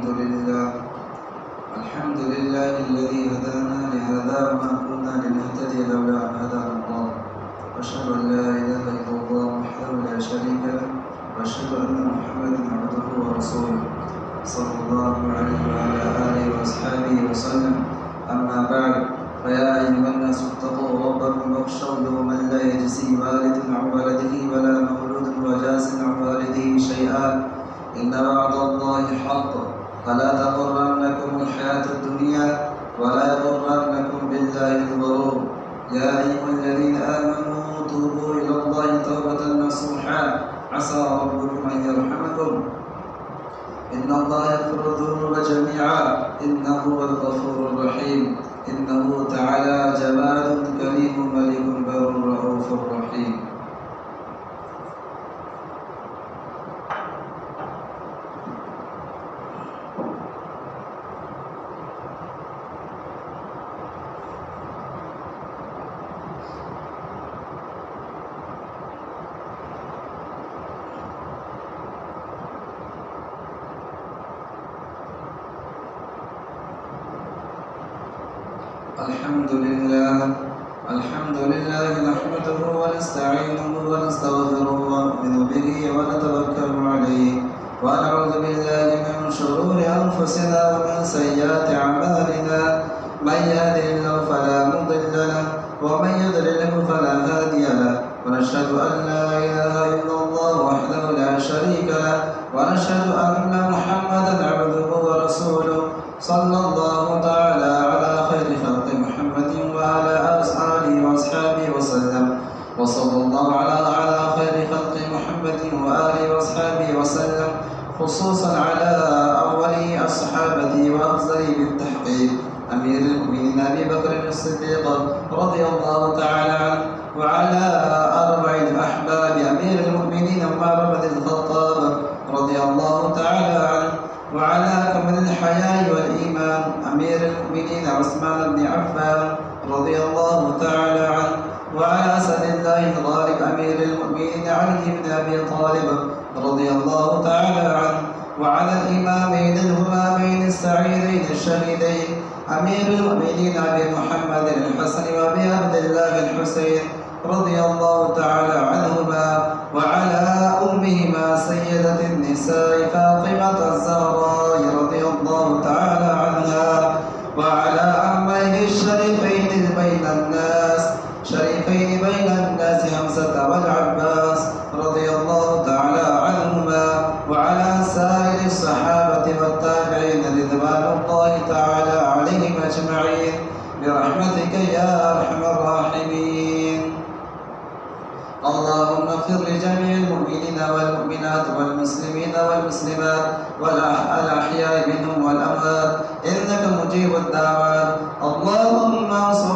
الحمد لله الذي هدانا لهذا وما كنا لنهتدي لولا أن هدانا الله وأشهد أن لا إله إلا الله وحده لا شريك له وأشهد أن محمدا عبده ورسوله صلى الله عليه وعلى آله وأصحابه وسلم. أما بعد، فيا أيها الناس اتقوا ربكم واخشوا يوما لا يجزي والد عن ولده ولا مولود وجاز عن والده شيئا، إن وعد الله حق، فلا تغرنكم الحياة الدنيا ولا يغرنكم بالله الغرور. يا أيها الذين آمنوا توبوا إلى الله توبة نصوحا عسى ربكم أن يرحمكم، إن الله يغفر الذنوب جميعا إنه هو الغفور الرحيم. إنه تعالى جواد كريم ملك بر رؤوف رحيم. الحمد لله نحمده ونستعينه ونستغفره ونؤمن به ونتوكل عليه ونعوذ بالله من شرور أنفسنا ومن سيئات أعمالنا، من يهده الله فلا مضل له ومن يضلله فلا هادي له، ونشهد أن لا إله إلا الله وحده لا شريك له، ونشهد أن محمدا عبده ورسوله صلى الله تعالى على خير خلق محمد وعلى آله وأصحابه وسلم، وصلى الله على خير خلق محمد وآله وأصحابه وسلم، خصوصا على أول الصحابة وأفضل بالتحقيق أمير المؤمنين أبي بكر الصديق رضي الله تعالى عنه، وعلى أربع الأحباب أمير المؤمنين عمر بن الخطاب رضي الله تعالى عنه، وعلى كمال الحياء والإيمان أمير المؤمنين عثمان بن عفان رضي الله تعالى عنه، وعلى أسد الله الغالب أمير المؤمنين علي بن أبي طالب رضي الله تعالى عنه، وعلى الإمامين الهمامين السعيدين الشهيدين أمير المؤمنين أبي محمد الحسن وأبي عبد الله الحسين رضي الله تعالى عنهما، وعلى أمهما سيدة النساء فاطمة الزهراء رضي الله تعالى عنها، وعلى عميه الشريفين بين الناس حمزة والعباس رضي الله تعالى عنهما، وعلى سائر الصحابة والتابعين رضوان الله تعالى عليهم أجمعين برحمتك يا أرحم الراحمين. اللهم اغفر لجميع المؤمنين والمؤمنات والمسلمين والمسلمات والأحياء منهم والأموات إنك مجيب الدعوات. اللهم انصر